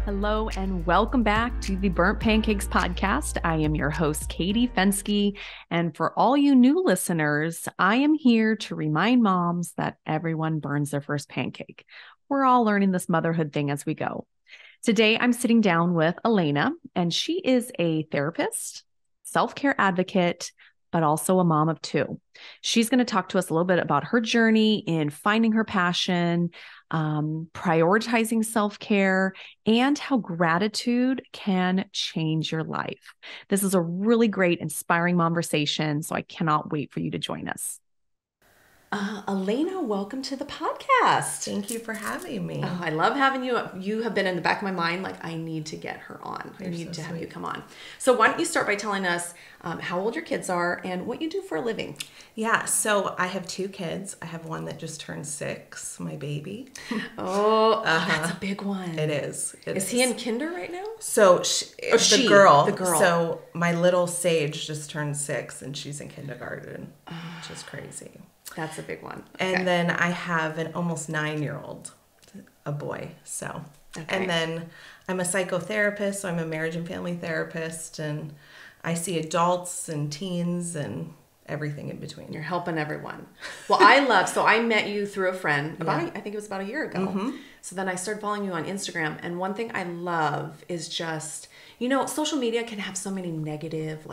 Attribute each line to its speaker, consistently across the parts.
Speaker 1: Hello and welcome back to the Burnt Pancakes podcast. I am your host, Katie Fensky. And for all you new listeners, I am here to remind moms that everyone burns their first pancake. We're all learning this motherhood thing as we go. Today, I'm sitting down with Alaina, and she is a therapist, self-care advocate, but also a mom of two. She's going to talk to us a little bit about her journey in finding her passion, prioritizing self-care, and how gratitude can change your life. This is a really great, inspiring conversation, so I cannot wait for you to join us. Alaina, welcome to the podcast.
Speaker 2: Thank you for having me.
Speaker 1: Oh, I love having you. You have been in the back of my mind, like, I need to get her on.
Speaker 2: You're
Speaker 1: I need
Speaker 2: so
Speaker 1: to have
Speaker 2: sweet.
Speaker 1: you come on. So why don't you start by telling us how old your kids are and what you do for a living?
Speaker 2: Yeah, so I have two kids. I have one that just turned 6, my baby.
Speaker 1: Oh, that's a big one.
Speaker 2: It is.
Speaker 1: Is he in kinder right now?
Speaker 2: So
Speaker 1: The
Speaker 2: the
Speaker 1: girl.
Speaker 2: girl. So my little Sage just turned 6 and she's in kindergarten, which is crazy.
Speaker 1: That's a big one. Okay.
Speaker 2: And then I have an almost 9-year-old, a boy. So, And then I'm a psychotherapist. So I'm a marriage and family therapist, and I see adults and teens and everything in between.
Speaker 1: You're helping everyone. Well, so I met you through a friend I think it was about a year ago.
Speaker 2: Mm-hmm.
Speaker 1: So then I started following you on Instagram. And one thing I love is just, social media can have so many negative,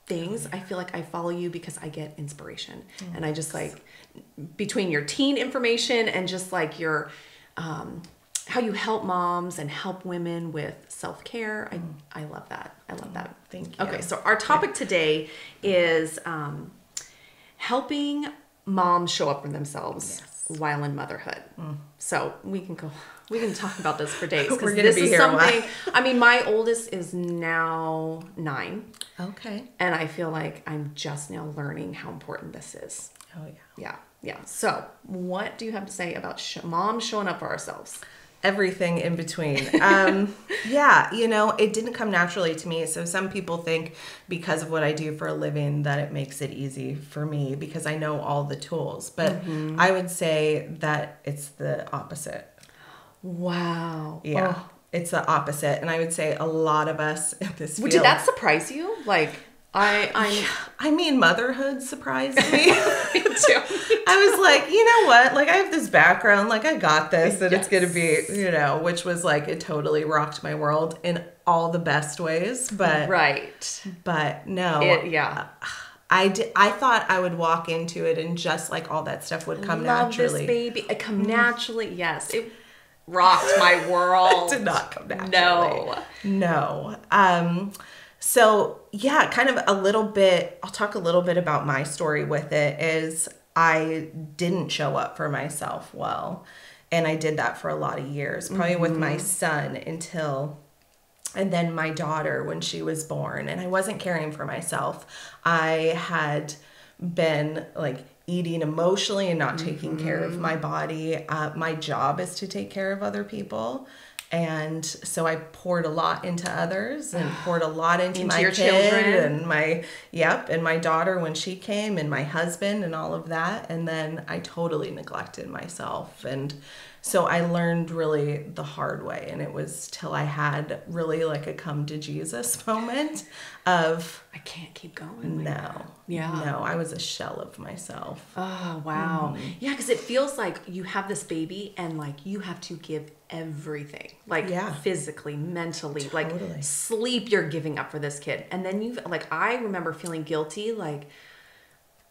Speaker 1: things. I feel like I follow you because I get inspiration. And I just between your teen information and just your, how you help moms and help women with self-care. I love that. I love that.
Speaker 2: Thank you.
Speaker 1: Okay. So our topic today is, helping moms show up for themselves while in motherhood. So we can talk about this for days.
Speaker 2: We're
Speaker 1: Because
Speaker 2: gonna
Speaker 1: this
Speaker 2: be
Speaker 1: is
Speaker 2: here a while.
Speaker 1: something, my oldest is now 9.
Speaker 2: Okay.
Speaker 1: And I feel like I'm just now learning how important this is.
Speaker 2: Oh, yeah.
Speaker 1: Yeah. So what do you have to say about moms showing up for ourselves?
Speaker 2: Everything in between. It didn't come naturally to me. So some people think because of what I do for a living that it makes it easy for me because I know all the tools. But I would say that it's the opposite.
Speaker 1: Wow.
Speaker 2: Yeah. It's the opposite. And I would say a lot of us in this field.
Speaker 1: Did that surprise you?
Speaker 2: Motherhood surprised me.
Speaker 1: Me too.
Speaker 2: I was like, you know what? I have this background, I got this, and
Speaker 1: Yes.
Speaker 2: it's going to be, which was it totally rocked my world in all the best ways. But,
Speaker 1: Right.
Speaker 2: But no. I thought I would walk into it and just all that stuff would come naturally.
Speaker 1: This baby. It come naturally. Yes. It rocked my world.
Speaker 2: It did not come naturally. No. So yeah, kind of a little bit, I'll talk a little bit about my story with it is I didn't show up for myself well. And I did that for a lot of years, probably with my son and then my daughter when she was born, and I wasn't caring for myself. I had been eating emotionally and not taking care of my body. My job is to take care of other people. And so I poured a lot into others and poured a lot into my
Speaker 1: your
Speaker 2: kid
Speaker 1: children.
Speaker 2: and my daughter when she came and my husband and all of that. And then I totally neglected myself. And so I learned really the hard way. And it was till I had really a come to Jesus moment of
Speaker 1: I can't keep going.
Speaker 2: no, I was a shell of myself.
Speaker 1: Oh, wow. Yeah, because it feels like you have this baby and you have to give everything. Physically, mentally,
Speaker 2: Totally.
Speaker 1: Sleep you're giving up for this kid. And then I remember feeling guilty,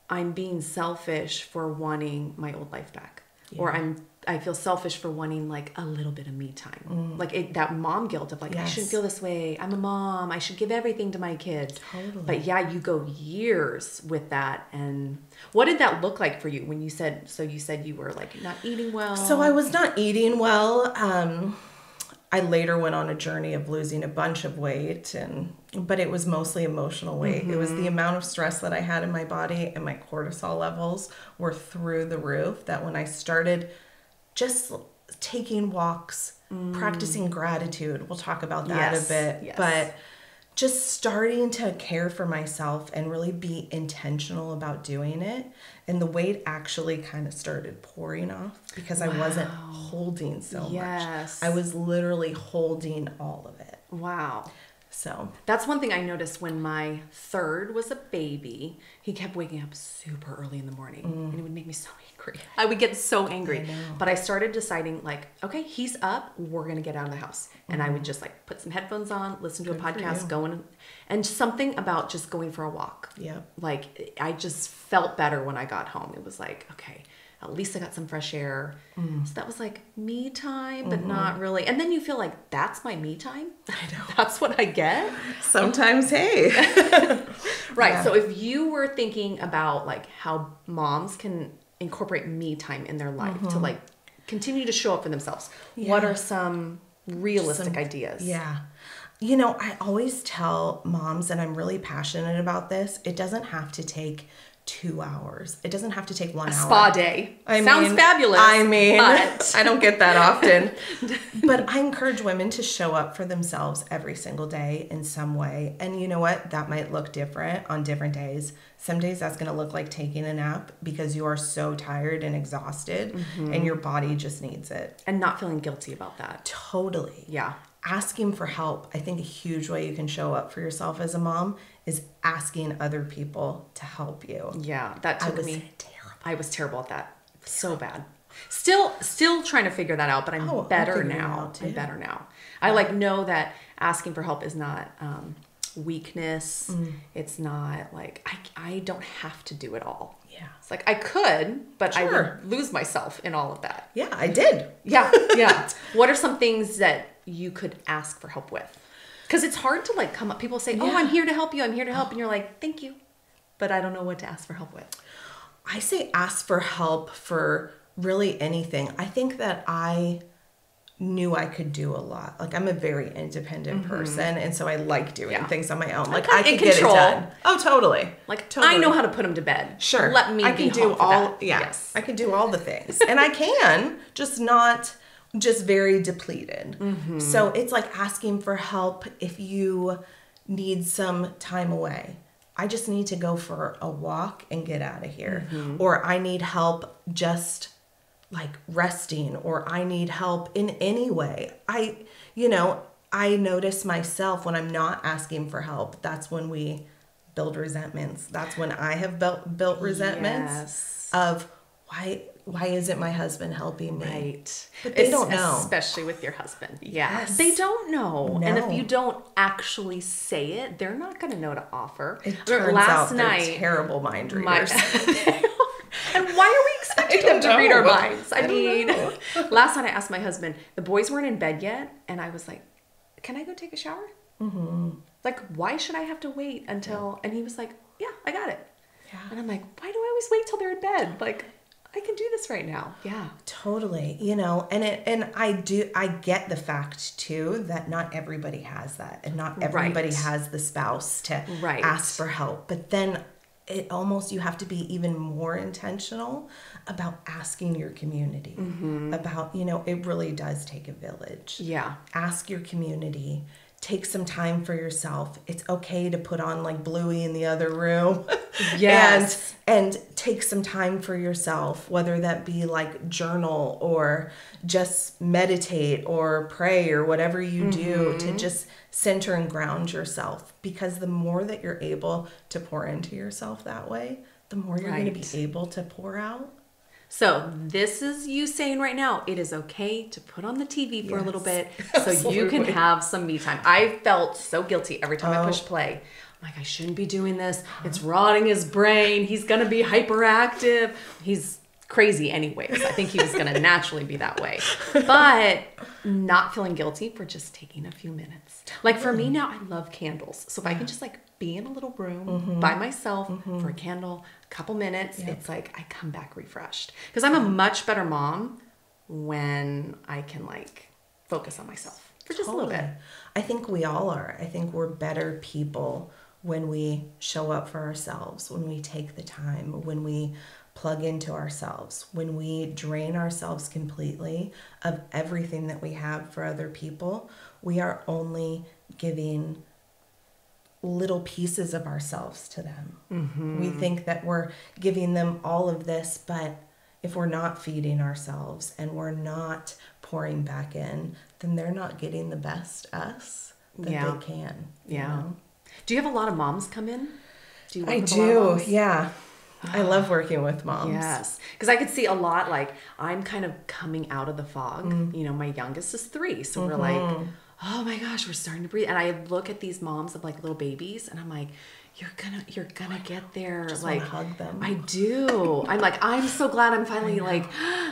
Speaker 1: I'm being selfish for wanting my old life back. Yeah. Or I feel selfish for wanting a little bit of me time. That mom guilt of I
Speaker 2: Yes.
Speaker 1: shouldn't feel this way. I'm a mom. I should give everything to my kids.
Speaker 2: Totally.
Speaker 1: But yeah, you go years with that. And what did that look like for you when you said you were not eating well?
Speaker 2: So I was not eating well. I later went on a journey of losing a bunch of weight, but it was mostly emotional weight. It was the amount of stress that I had in my body, and my cortisol levels were through the roof, that when I started just taking walks, practicing gratitude, we'll talk about that a bit, but just starting to care for myself and really be intentional about doing it. And the weight actually kind of started pouring off because I wasn't holding so much. I was literally holding all of it.
Speaker 1: Wow.
Speaker 2: So
Speaker 1: that's one thing I noticed when my third was a baby. He kept waking up super early in the morning and it would make me so angry. I would get so angry. But I started deciding like, okay, he's up. We're going to get out of the house. And I would just like put some headphones on, listen to a podcast, and something about just going for a walk.
Speaker 2: Yeah.
Speaker 1: Like I just felt better when I got home. It was like, okay, at least I got some fresh air. So that was like me time, but not really. And then you feel like that's my me time.
Speaker 2: I know.
Speaker 1: That's what I get.
Speaker 2: Sometimes, hey.
Speaker 1: Right. Yeah. So if you were thinking about like how moms can incorporate me time in their life to like continue to show up for themselves, what are some realistic ideas?
Speaker 2: Yeah. You know, I always tell moms, and I'm really passionate about this, it doesn't have to take 2 hours. It doesn't have to take 1 hour.
Speaker 1: Spa day. Sounds fabulous.
Speaker 2: I mean, but I don't get that often. But I encourage women to show up for themselves every single day in some way. And you know what? That might look different on different days. Some days that's going to look like taking a nap because you are so tired and exhausted and your body just needs it.
Speaker 1: And not feeling guilty about that.
Speaker 2: Totally.
Speaker 1: Yeah.
Speaker 2: Asking for help. I think a huge way you can show up for yourself as a mom is asking other people to help you.
Speaker 1: Yeah, that took me.
Speaker 2: Terrible.
Speaker 1: I was terrible at that. So bad. Still trying to figure that out, but I'm better now. I'm better now. I like know that asking for help is not weakness. It's not like I don't have to do it all.
Speaker 2: Yeah.
Speaker 1: It's like I could, but I would lose myself in all of that.
Speaker 2: Yeah, I did.
Speaker 1: Yeah. What are some things that you could ask for help with? Because it's hard to like come up. People say, "Oh, I'm here to help you. I'm here to help," and you're like, "Thank you," but I don't know what to ask for help with.
Speaker 2: I say ask for help for really anything. I think that I knew I could do a lot. Like I'm a very independent person, and so I like doing things on my own. Like I could get it done. Oh, totally.
Speaker 1: Like totally. I know how to put them to bed.
Speaker 2: Sure.
Speaker 1: Let me.
Speaker 2: I can do all. Yeah. Yes. I can do all the things, and I can just very depleted. So it's like asking for help if you need some time away. I just need to go for a walk and get out of here. Or I need help just like resting, or I need help in any way. I notice myself when I'm not asking for help. That's when we build resentments. That's when I have built resentments of why isn't my husband helping me?
Speaker 1: Right.
Speaker 2: But they don't know.
Speaker 1: Especially with your husband. Yeah.
Speaker 2: Yes.
Speaker 1: They don't know.
Speaker 2: No.
Speaker 1: And if you don't actually say it, they're not going to know to offer.
Speaker 2: It turns out they're terrible mind readers.
Speaker 1: And why are we expecting them to read our minds? I mean, last night I asked my husband, the boys weren't in bed yet. And I was like, can I go take a shower? Like, why should I have to wait until, and he was like, yeah, I got it. Yeah. And I'm like, why do I always wait till they're in bed? Like, I can do this right now. Yeah.
Speaker 2: Totally. And I get the fact too that not everybody has that, and not everybody has the spouse to ask for help. But then you have to be even more intentional about asking your community about, it really does take a village.
Speaker 1: Yeah.
Speaker 2: Ask your community. Take some time for yourself. It's okay to put on like Bluey in the other room.
Speaker 1: Yes.
Speaker 2: and take some time for yourself, whether that be like journal or just meditate or pray or whatever you do to just center and ground yourself. Because the more that you're able to pour into yourself that way, the more you're going to be able to pour out.
Speaker 1: So this is you saying right now, it is okay to put on the TV for a little bit so you can have some me time. I felt so guilty every time I pushed play. I'm like, I shouldn't be doing this. It's rotting his brain. He's going to be hyperactive. He's crazy anyways. I think he was going to naturally be that way. But not feeling guilty for just taking a few minutes. Like for me now, I love candles. So if I can just like be in a little room by myself for a candle, a couple minutes, it's like I come back refreshed. Because I'm a much better mom when I can like focus on myself for just a little bit.
Speaker 2: I think we all are. I think we're better people when we show up for ourselves, when we take the time, when we plug into ourselves, when we drain ourselves completely of everything that we have for other people. We are only giving little pieces of ourselves to them.
Speaker 1: Mm-hmm.
Speaker 2: We think that we're giving them all of this, but if we're not feeding ourselves and we're not pouring back in, then they're not getting the best us that they can. You know?
Speaker 1: Do you have a lot of moms come in? Do you work
Speaker 2: I
Speaker 1: with a lot of
Speaker 2: do,
Speaker 1: moms?
Speaker 2: yeah. I love working with moms.
Speaker 1: Yes. Because I could see a lot, like, I'm kind of coming out of the fog. You know, my youngest is 3. So we're like, oh my gosh, we're starting to breathe. And I look at these moms of like little babies and I'm like, you're gonna get there.
Speaker 2: Just
Speaker 1: like,
Speaker 2: want to hug them.
Speaker 1: I do. I'm like, I'm so glad I'm finally like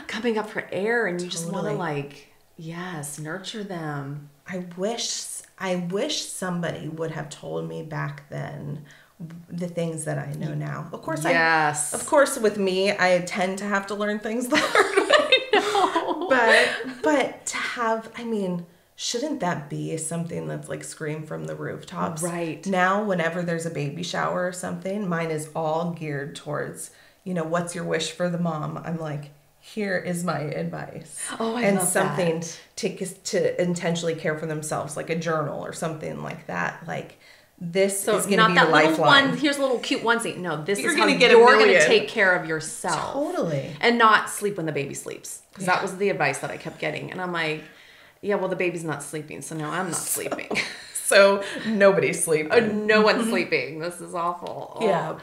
Speaker 1: coming up for air, and you just want to like, yes, nurture them.
Speaker 2: I wish somebody would have told me back then the things that I know now. Of course,
Speaker 1: yes.
Speaker 2: Of course, with me, I tend to have to learn things the hard way.
Speaker 1: I know.
Speaker 2: But to have, I mean, shouldn't that be something that's like scream from the rooftops?
Speaker 1: Right.
Speaker 2: Now, whenever there's a baby shower or something, mine is all geared towards, you know, what's your wish for the mom? I'm like, here is my advice.
Speaker 1: Oh, I
Speaker 2: and
Speaker 1: love
Speaker 2: something
Speaker 1: that.
Speaker 2: to intentionally care for themselves, like a journal or something like that. Like, this is going to be
Speaker 1: not
Speaker 2: your
Speaker 1: that little
Speaker 2: lifeline.
Speaker 1: one. Here's a little cute onesie. No, this
Speaker 2: You're
Speaker 1: is how
Speaker 2: gonna get
Speaker 1: you're
Speaker 2: a
Speaker 1: going to
Speaker 2: million.
Speaker 1: take care of yourself.
Speaker 2: Totally.
Speaker 1: And not sleep when the baby sleeps. Because that was the advice that I kept getting. And I'm like, yeah, well, the baby's not sleeping, so no, I'm not sleeping.
Speaker 2: So nobody's sleeping.
Speaker 1: No one's sleeping. This is awful. Oh.
Speaker 2: Yeah.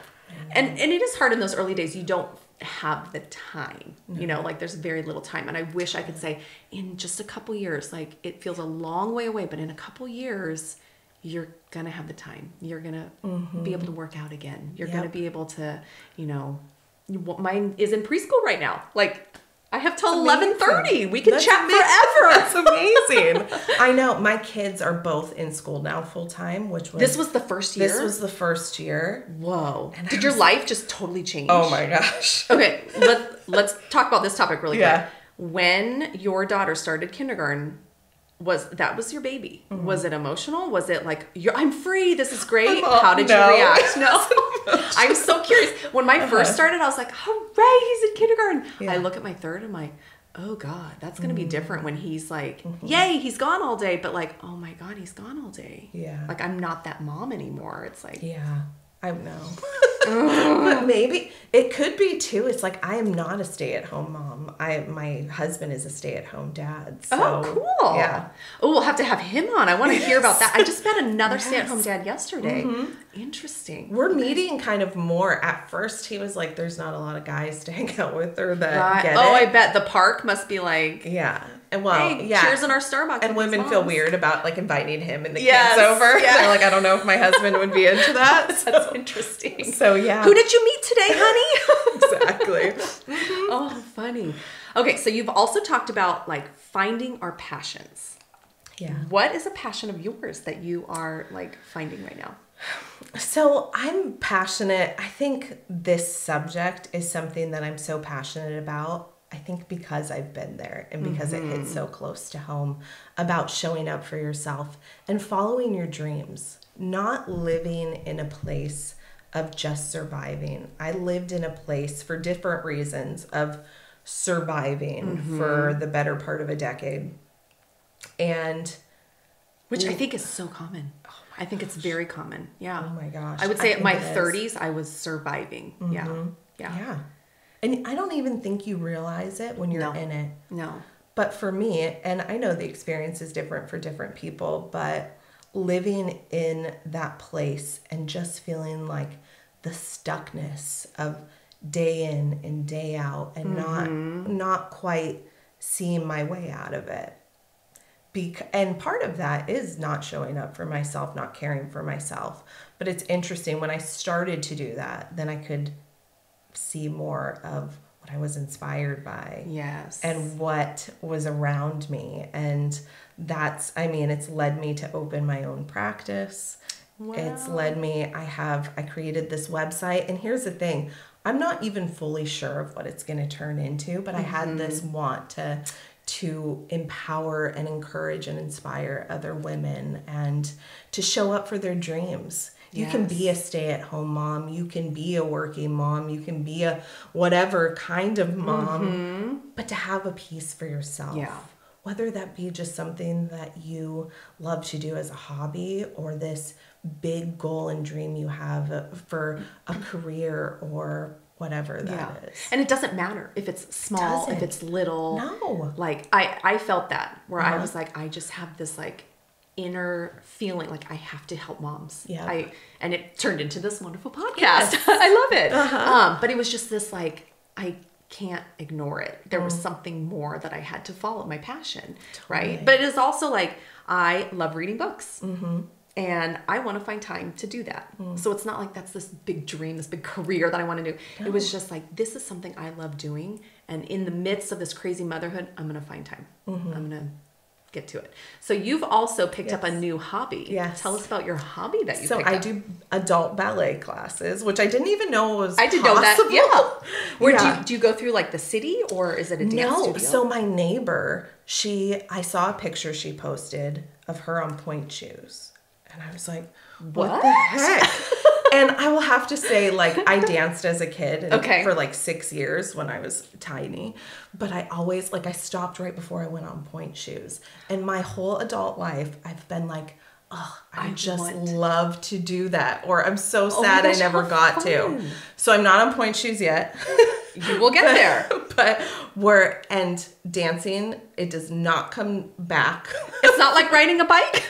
Speaker 1: And it is hard in those early days. You don't have the time. You know, like there's very little time. And I wish I could say in just a couple years, like it feels a long way away, but in a couple years, you're going to have the time. You're going to be able to work out again. You're going to be able to, you know, mine is in preschool right now. Like, I have till 11:30. We can chat forever.
Speaker 2: That's amazing. I know. My kids are both in school now full time, which was...
Speaker 1: This was the first year?
Speaker 2: This was the first year.
Speaker 1: Whoa. And did your life just totally change?
Speaker 2: Oh my gosh.
Speaker 1: Okay, let's talk about this topic really quick. When your daughter started kindergarten, was your baby? Was it emotional? Was it like, I'm free, this is great? How did you react? No. I'm so curious. When my first started, I was like, hooray, he's in kindergarten. Yeah. I look at my third, I'm like, oh God, that's going to be different when he's like, yay, he's gone all day. But like, oh my God, he's gone all day.
Speaker 2: Yeah.
Speaker 1: Like, I'm not that mom anymore. It's like.
Speaker 2: Yeah, I know. But maybe it could be too. It's like, I am not a stay-at-home mom. My husband is a stay-at-home dad. So,
Speaker 1: oh, cool.
Speaker 2: Yeah.
Speaker 1: Oh, we'll have to have him on. I want to hear about that. I just met another stay-at-home dad yesterday. Interesting.
Speaker 2: We're meeting kind of more. At first, he was like, there's not a lot of guys to hang out with or that get it.
Speaker 1: Oh, I bet the park must be like...
Speaker 2: Yeah. And well,
Speaker 1: hey, cheers in our Starbucks.
Speaker 2: And women feel weird about like inviting him and the kids over.
Speaker 1: Yeah.
Speaker 2: They're like, I don't know if my husband would be into that.
Speaker 1: That's interesting.
Speaker 2: So yeah.
Speaker 1: Who did you meet today, honey?
Speaker 2: Exactly.
Speaker 1: Oh, funny. Okay, so you've also talked about like finding our passions.
Speaker 2: Yeah.
Speaker 1: What is a passion of yours that you are like finding right now?
Speaker 2: So I'm passionate. I think this subject is something that I'm so passionate about. I think because I've been there and because it hits so close to home, about showing up for yourself and following your dreams, not living in a place of just surviving. I lived in a place for different reasons of surviving for the better part of a decade. And
Speaker 1: which I think is so common. I think it's very common. Yeah.
Speaker 2: Oh my gosh.
Speaker 1: I would say at my 30s, I was surviving. Yeah.
Speaker 2: And I don't even think you realize it when you're in it.
Speaker 1: No.
Speaker 2: But for me, and I know the experience is different for different people, but living in that place and just feeling like the stuckness of day in and day out and not quite seeing my way out of it. And part of that is not showing up for myself, not caring for myself. But it's interesting, when I started to do that, then I could see more of what I was inspired by. Yes. And what was around me. And that's, I mean, it's led me to open my own practice. Wow. It's led me, I created this website. And here's the thing, I'm not even fully sure of what it's going to turn into, but I had this want to empower and encourage and inspire other women and to show up for their dreams. You can be a stay-at-home mom. You can be a working mom. You can be a whatever kind of mom. But to have a piece for yourself whether that be just something that you love to do as a hobby or this big goal and dream you have for a career or whatever that is.
Speaker 1: And it doesn't matter if it's small, if it's little.
Speaker 2: No.
Speaker 1: Like I felt that where I was like, I just have this like inner feeling like I have to help moms.
Speaker 2: Yeah.
Speaker 1: And it turned into this wonderful podcast. I love it. But it was just this like, I can't ignore it. There was something more that I had to follow, my passion, right? But it is also like, I love reading books. And I want to find time to do that. So it's not like that's this big dream, this big career that I want to do. No. It was just like, this is something I love doing. And in the midst of this crazy motherhood, I'm going to find time. I'm going to get to it. So you've also picked up a new hobby.
Speaker 2: Yes.
Speaker 1: Tell us about your hobby that you picked up.
Speaker 2: So I do adult ballet classes, which I didn't even know was
Speaker 1: I didn't know that. Yeah. Where do you go through like the city or is it a dance studio?
Speaker 2: So my neighbor, I saw a picture she posted of her on point shoes. And I was like, what the heck? And I will have to say, like, I danced as a kid for like 6 years when I was tiny. But I always, like, I stopped right before I went on point shoes. And my whole adult life, I've been like, oh, I just love to do that. Or I'm so sad I never got to. So I'm not on point shoes yet.
Speaker 1: You will get there.
Speaker 2: But and dancing, it does not come back.
Speaker 1: It's not like riding a bike.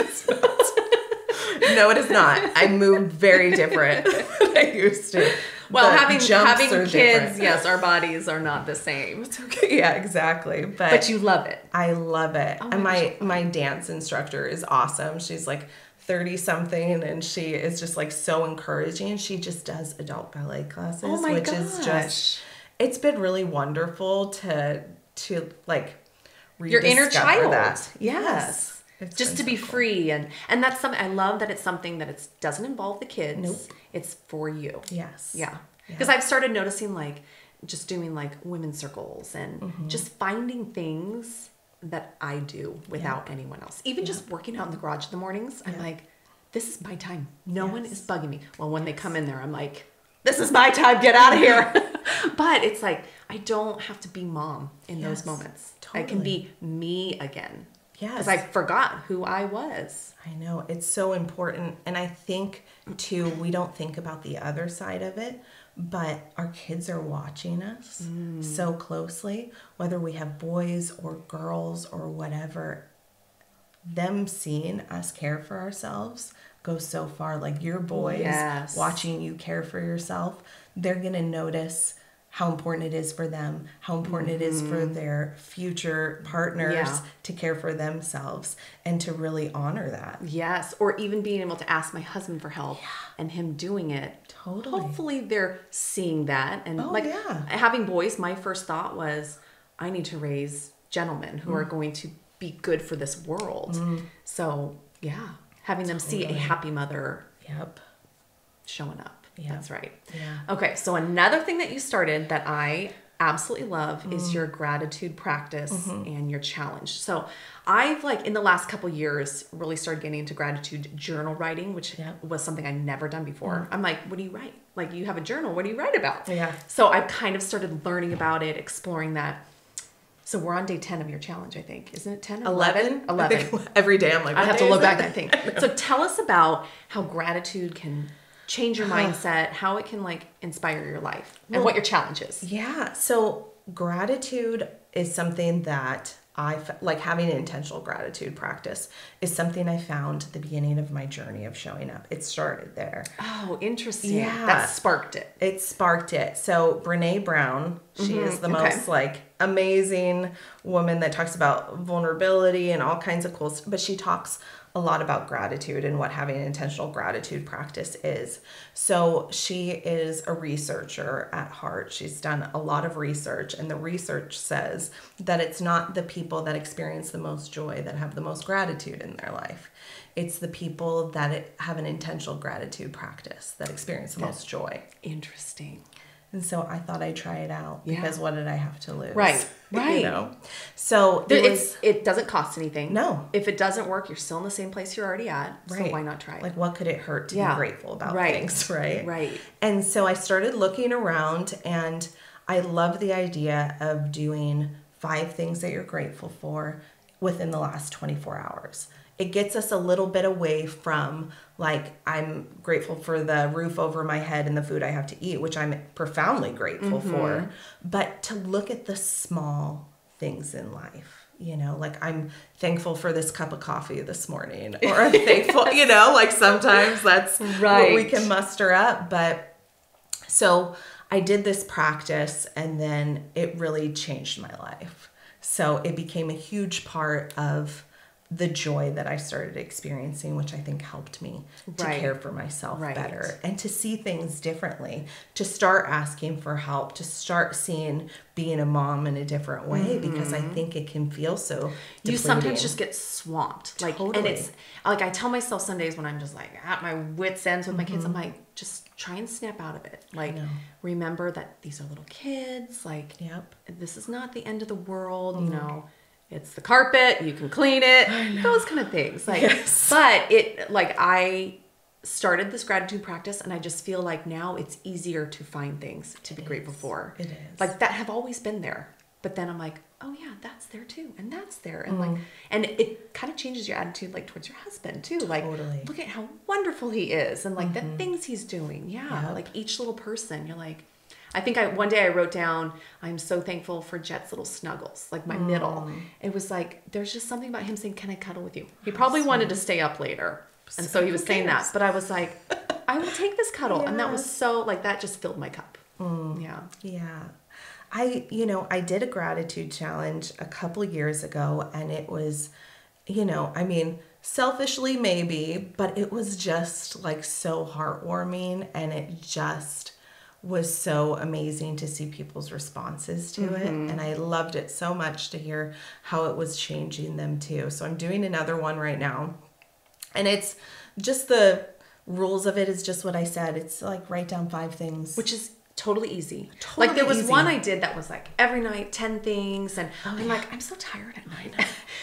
Speaker 2: No, it is not. I moved very different than I used to.
Speaker 1: Well, having kids, different. Yes, our bodies are not the same.
Speaker 2: It's okay. Yeah, exactly.
Speaker 1: But you love it.
Speaker 2: I love it. Oh, and my dance instructor is awesome. She's like 30 something and she is just like so encouraging. She just does adult ballet classes, which is just, it's been really wonderful to like rediscover
Speaker 1: your inner child.
Speaker 2: That.
Speaker 1: Yes. Just to be free. And that's something, I love that it's something that it doesn't involve the kids.
Speaker 2: Nope.
Speaker 1: It's for you.
Speaker 2: Yes.
Speaker 1: Yeah. Because I've started noticing like just doing like women's circles and just finding things that I do without anyone else. Even just working out in the garage in the mornings, I'm like, this is my time. No one is bugging me. Well, when they come in there, I'm like, this is my time. Get out of here. But it's like, I don't have to be mom in those moments. Totally. I can be me again.
Speaker 2: Yes.
Speaker 1: Because I forgot who I was.
Speaker 2: I know. It's so important. And I think, too, we don't think about the other side of it, but our kids are watching us so closely, whether we have boys or girls or whatever. Them seeing us care for ourselves goes so far. Like your boys watching you care for yourself, they're going to notice how important it is for them, how important it is for their future partners to care for themselves and to really honor that.
Speaker 1: Yes. Or even being able to ask my husband for help and him doing it.
Speaker 2: Totally.
Speaker 1: Hopefully they're seeing that. And having boys, my first thought was, I need to raise gentlemen who are going to be good for this world. So having them see a happy mother showing up. Yeah. That's right. Yeah. Okay. So another thing that you started that I absolutely love is your gratitude practice and your challenge. So I've in the last couple years really started getting into gratitude journal writing, which was something I'd never done before. I'm like, what do you write? Like you have a journal. What do you write about?
Speaker 2: Yeah.
Speaker 1: So I've kind of started learning about it, exploring that. So we're on day 10 of your challenge, I think. Isn't it 10?
Speaker 2: 11? 11. Every day I'm like,
Speaker 1: I have to look back and think. So tell us about how gratitude can change your mindset, how it can inspire your life, and what your challenge is.
Speaker 2: Yeah. So gratitude is something that having an intentional gratitude practice is something I found at the beginning of my journey of showing up. It started there.
Speaker 1: Oh, interesting. Yeah. That sparked it.
Speaker 2: It sparked it. So Brene Brown, she is the most amazing woman that talks about vulnerability and all kinds of cool stuff, but she talks a lot about gratitude and what having an intentional gratitude practice is. So she is a researcher at heart. She's done a lot of research, and the research says that it's not the people that experience the most joy that have the most gratitude in their life. It's the people that have an intentional gratitude practice that experience the most joy.
Speaker 1: Interesting.
Speaker 2: And so I thought I'd try it out because what did I have to lose?
Speaker 1: Right.
Speaker 2: So
Speaker 1: it doesn't cost anything.
Speaker 2: No.
Speaker 1: If it doesn't work, you're still in the same place you're already at.
Speaker 2: Right.
Speaker 1: So why not try it?
Speaker 2: What could it hurt to be grateful about things, right?
Speaker 1: Right.
Speaker 2: And so I started looking around, and I love the idea of doing 5 things that you're grateful for within the last 24 hours. It gets us a little bit away from like, I'm grateful for the roof over my head and the food I have to eat, which I'm profoundly grateful for, but to look at the small things in life. You know, like I'm thankful for this cup of coffee this morning, or I'm thankful, you know, like sometimes that's what we can muster up. But so I did this practice and then it really changed my life. So it became a huge part of the joy that I started experiencing, which I think helped me to care for myself better and to see things differently, to start asking for help, to start seeing being a mom in a different way, because I think it can feel so depleting.
Speaker 1: You sometimes just get swamped. Like,
Speaker 2: Totally.
Speaker 1: and it's like, I tell myself some days when I'm just like at my wit's ends with my kids, I'm like, just try and snap out of it. Like, remember that these are little kids. Like, this is not the end of the world, you know. It's the carpet, you can clean it, those kind of things. Like, but it, like, I started this gratitude practice and I just feel like now it's easier to find things to be grateful for.
Speaker 2: It is.
Speaker 1: Like, that have always been there. But then I'm like, oh yeah, that's there too. And that's there. And like, and it kind of changes your attitude, like, towards your husband too. Like, look at how wonderful he is. And like the things he's doing. Yeah. Like each little person, you're like, I think one day I wrote down, I'm so thankful for Jet's little snuggles, like my middle. It was like, there's just something about him saying, can I cuddle with you? He probably wanted to stay up later. And so he was saying that. But I was like, I will take this cuddle. And that was so, like, that just filled my cup. Yeah.
Speaker 2: Yeah. I did a gratitude challenge a couple years ago, and it was, I mean, selfishly maybe, but it was just like so heartwarming, and it just was so amazing to see people's responses to it. And I loved it so much to hear how it was changing them too. So I'm doing another one right now. And it's just the rules of it is just what I said. It's like write down 5 things.
Speaker 1: Which is totally easy. Like there was one I did that was like every night 10 things. And I'm like, I'm so tired at night.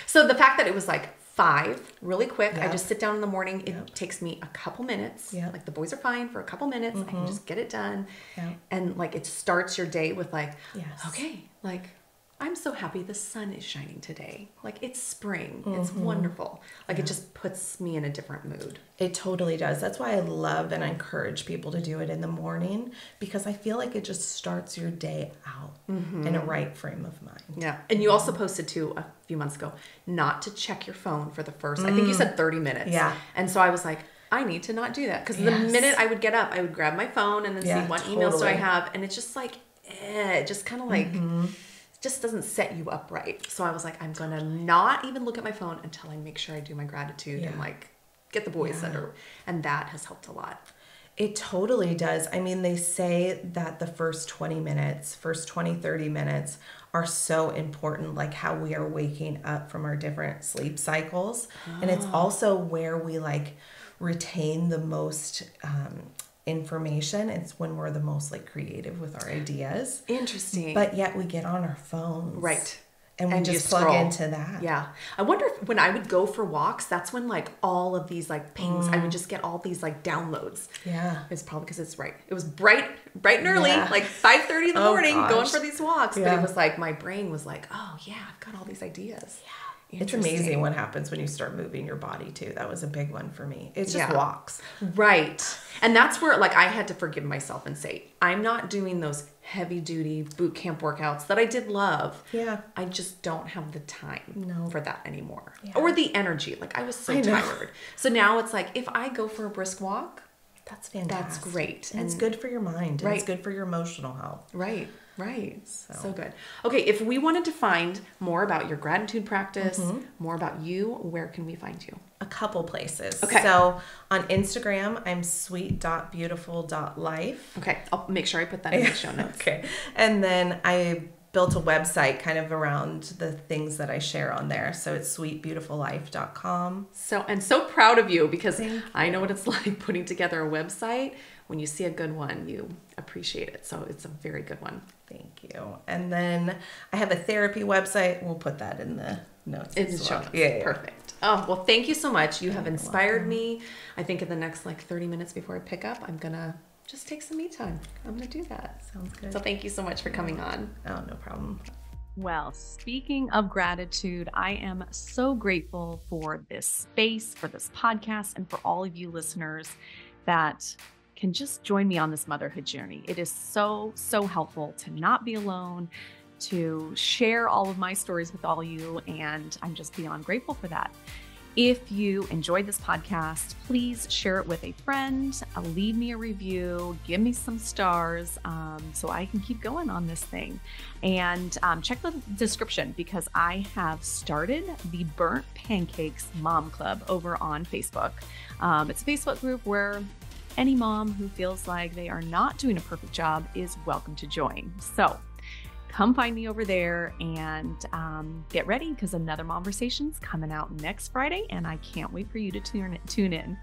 Speaker 1: So the fact that it was like 5 really quick. I just sit down in the morning. It takes me a couple minutes. Like the boys are fine for a couple minutes. I can just get it done. And like it starts your day with like, okay, like I'm so happy the sun is shining today. Like it's spring. It's wonderful. Like it just puts me in a different mood.
Speaker 2: It totally does. That's why I love and I encourage people to do it in the morning, because I feel like it just starts your day out in a right frame of mind.
Speaker 1: Yeah. And you also posted too a few months ago not to check your phone for the first, I think you said 30 minutes.
Speaker 2: Yeah.
Speaker 1: And so I was like, I need to not do that. Because the minute I would get up, I would grab my phone and then see what emails do I have. And it's just like, it just kind of like, just doesn't set you up right. So I was like, I'm going to not even look at my phone until I make sure I do my gratitude and like get the boys under. And that has helped a lot.
Speaker 2: It totally does. I mean, they say that the first 20 minutes, first 20, 30 minutes are so important, like how we are waking up from our different sleep cycles. And it's also where we like retain the most information. It's when we're the most like creative with our ideas.
Speaker 1: Interesting.
Speaker 2: But yet we get on our phones.
Speaker 1: Right.
Speaker 2: And we just plug into that.
Speaker 1: Yeah. I wonder if when I would go for walks, that's when like all of these like pings, I would just get all these like downloads.
Speaker 2: Yeah.
Speaker 1: It's probably because it's right. It was bright and early, like 5:30 in the morning, going for these walks. But it was like, my brain was like, oh yeah, I've got all these ideas. Yeah.
Speaker 2: It's amazing what happens when you start moving your body too. That was a big one for me. It's just walks.
Speaker 1: Right. And that's where like I had to forgive myself and say, I'm not doing those heavy duty boot camp workouts that I did love. Yeah. I just don't have the time for that anymore. Yeah. Or the energy. Like I was so tired. So now it's like, if I go for a brisk walk,
Speaker 2: that's fantastic.
Speaker 1: That's great.
Speaker 2: And it's good for your mind. And it's good for your emotional health.
Speaker 1: Right. Right. So good. Okay. If we wanted to find more about your gratitude practice, more about you, where can we find you?
Speaker 2: A couple places.
Speaker 1: Okay.
Speaker 2: So on Instagram, I'm sweet.beautiful.life.
Speaker 1: Okay. I'll make sure I put that in the show notes.
Speaker 2: Okay. And then I built a website kind of around the things that I share on there. So it's sweetbeautifullife.com.
Speaker 1: So proud of you, because I know what it's like putting together a website. When you see a good one, you appreciate it. So it's a very good one.
Speaker 2: Thank you. And then I have a therapy website. We'll put that in the notes.
Speaker 1: In the show notes. Yeah. Perfect. Oh, well, thank you so much. You have inspired me. I think in the next like 30 minutes before I pick up, I'm going to just take some me time. I'm going to do that.
Speaker 2: Sounds good.
Speaker 1: So thank you so much for coming on.
Speaker 2: Oh, no problem.
Speaker 1: Well, speaking of gratitude, I am so grateful for this space, for this podcast, and for all of you listeners that can just join me on this motherhood journey. It is so, so helpful to not be alone, to share all of my stories with all you, and I'm just beyond grateful for that. If you enjoyed this podcast, please share it with a friend, leave me a review, give me some stars so I can keep going on this thing. And check the description because I have started the Burnt Pancakes Mom Club over on Facebook. It's a Facebook group where any mom who feels like they are not doing a perfect job is welcome to join. So come find me over there and get ready because another Momversation's coming out next Friday, and I can't wait for you to tune in.